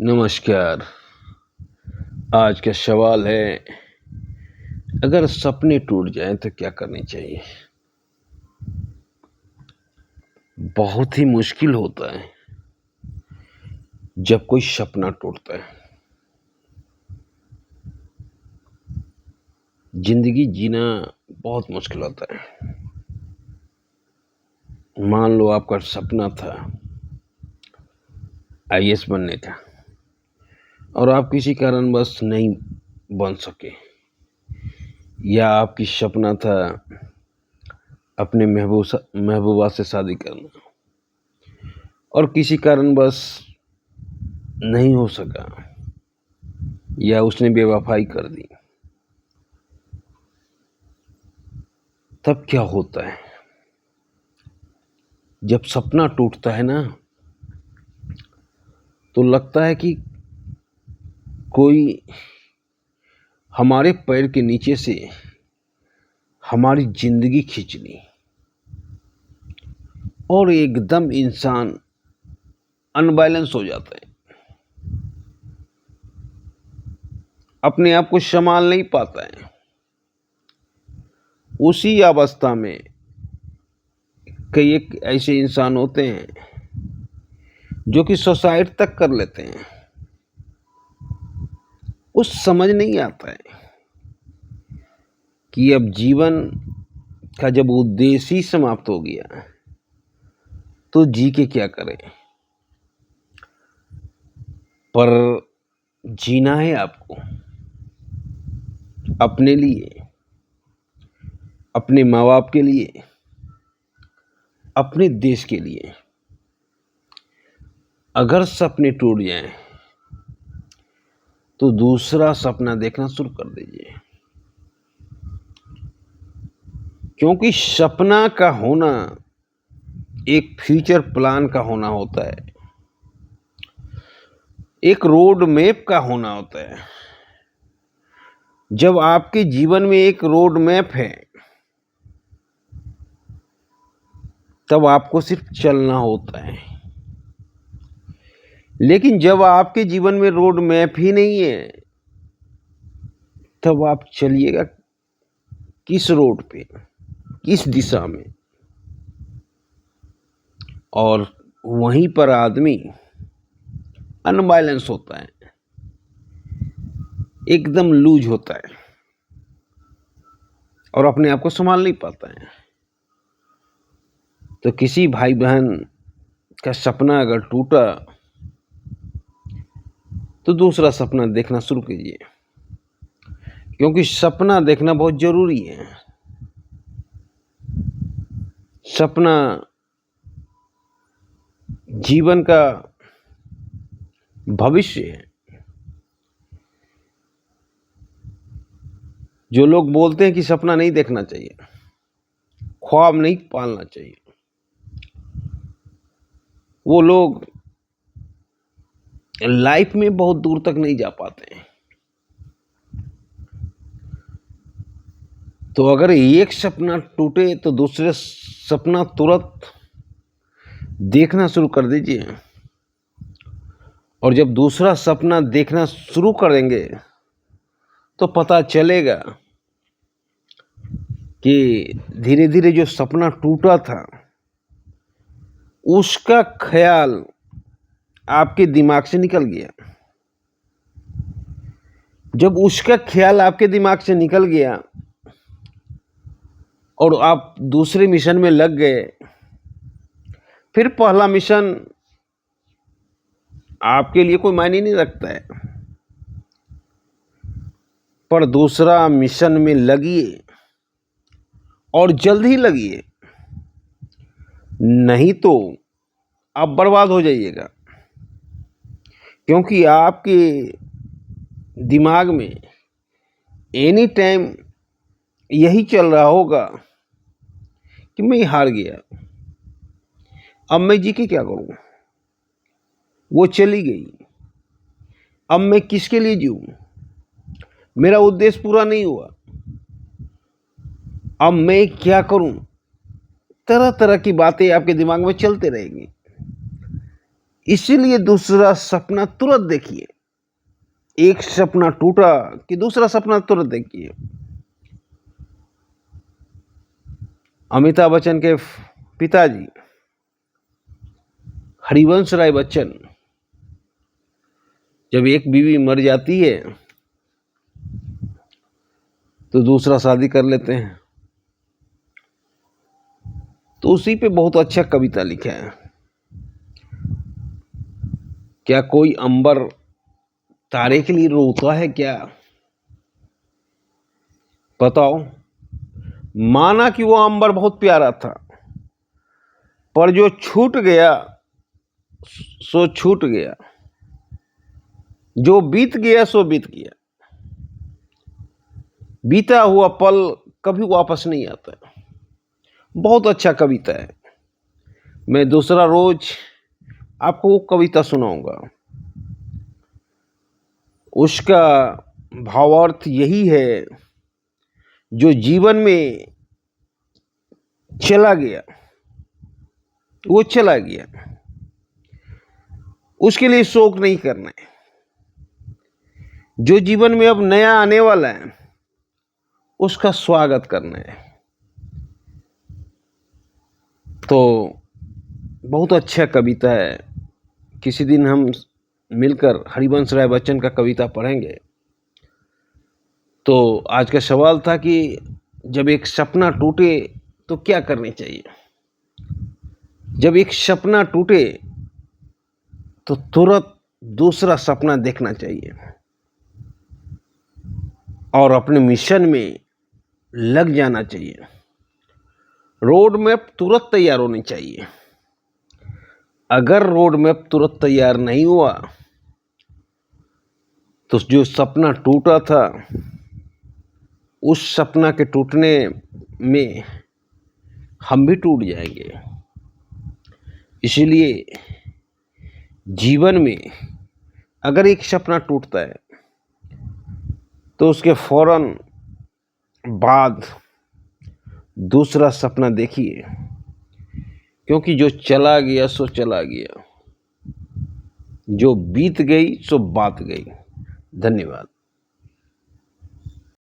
नमस्कार। आज का सवाल है, अगर सपने टूट जाएं तो क्या करनी चाहिए। बहुत ही मुश्किल होता है जब कोई सपना टूटता है। जिंदगी जीना बहुत मुश्किल होता है। मान लो आपका सपना था आईएएस बनने का और आप किसी कारणवश नहीं बन सके, या आपकी सपना था अपने महबूबा से शादी करना और किसी कारणवश नहीं हो सका, या उसने बेवफाई कर दी। तब क्या होता है जब सपना टूटता है ना, तो लगता है कि कोई हमारे पैर के नीचे से हमारी जिंदगी खींच ली और एकदम इंसान अनबैलेंस हो जाता है, अपने आप को संभाल नहीं पाता है। उसी अवस्था में कई एक ऐसे इंसान होते हैं जो कि सुसाइड तक कर लेते हैं। उस समझ नहीं आता है कि अब जीवन का जब उद्देश्य ही समाप्त हो गया तो जी के क्या करें। पर जीना है आपको अपने लिए, अपने माँ बाप के लिए, अपने देश के लिए। अगर सपने टूट जाएं तो दूसरा सपना देखना शुरू कर दीजिए, क्योंकि सपना का होना एक फ्यूचर प्लान का होना होता है, एक रोड मैप का होना होता है। जब आपके जीवन में एक रोड मैप है तब आपको सिर्फ चलना होता है, लेकिन जब आपके जीवन में रोड मैप ही नहीं है तब आप चलिएगा किस रोड पे, किस दिशा में। और वहीं पर आदमी अनबैलेंस होता है, एकदम लूज होता है और अपने आप को संभाल नहीं पाता है। तो किसी भाई बहन का सपना अगर टूटा तो दूसरा सपना देखना शुरू कीजिए, क्योंकि सपना देखना बहुत जरूरी है। सपना जीवन का भविष्य है। जो लोग बोलते हैं कि सपना नहीं देखना चाहिए, ख्वाब नहीं पालना चाहिए, वो लोग लाइफ में बहुत दूर तक नहीं जा पाते हैं। तो अगर एक सपना टूटे तो दूसरे सपना तुरंत देखना शुरू कर दीजिए, और जब दूसरा सपना देखना शुरू करेंगे तो पता चलेगा कि धीरे धीरे जो सपना टूटा था उसका ख्याल आपके दिमाग से निकल गया। जब उसका ख्याल आपके दिमाग से निकल गया और आप दूसरे मिशन में लग गए, फिर पहला मिशन आपके लिए कोई मायने नहीं रखता है, पर दूसरा मिशन में लगिए और जल्द ही लगिए, नहीं तो आप बर्बाद हो जाइएगा। क्योंकि आपके दिमाग में एनी टाइम यही चल रहा होगा कि मैं हार गया, अब मैं जी के क्या करूं, वो चली गई, अब मैं किसके लिए जीऊं, मेरा उद्देश्य पूरा नहीं हुआ, अब मैं क्या करूं। तरह तरह की बातें आपके दिमाग में चलते रहेंगी। इसीलिए दूसरा सपना तुरंत देखिए। एक सपना टूटा कि दूसरा सपना तुरंत देखिए। अमिताभ बच्चन के पिताजी हरिवंश राय बच्चन, जब एक बीवी मर जाती है तो दूसरा शादी कर लेते हैं। तो उसी पे बहुत अच्छा कविता लिखा है। क्या कोई अंबर तारे के लिए रोता है क्या? बताओ। माना कि वो अंबर बहुत प्यारा था, पर जो छूट गया सो छूट गया, जो बीत गया सो बीत गया। बीता हुआ पल कभी वापस नहीं आता। बहुत अच्छा कविता है। मैं दूसरा रोज आपको वो कविता सुनाऊंगा। उसका भावार्थ यही है, जो जीवन में चला गया वो चला गया, उसके लिए शोक नहीं करना है। जो जीवन में अब नया आने वाला है उसका स्वागत करना है। तो बहुत अच्छा कविता है। किसी दिन हम मिलकर हरिवंश राय बच्चन का कविता पढ़ेंगे। तो आज का सवाल था कि जब एक सपना टूटे तो क्या करनी चाहिए। जब एक सपना टूटे तो तुरंत दूसरा सपना देखना चाहिए और अपने मिशन में लग जाना चाहिए। रोड मैप तुरंत तैयार होनी चाहिए। अगर रोड मैप तुरंत तैयार नहीं हुआ तो जो सपना टूटा था उस सपना के टूटने में हम भी टूट जाएंगे। इसीलिए जीवन में अगर एक सपना टूटता है तो उसके फौरन बाद दूसरा सपना देखिए, क्योंकि जो चला गया सो चला गया, जो बीत गई सो बात गई। धन्यवाद।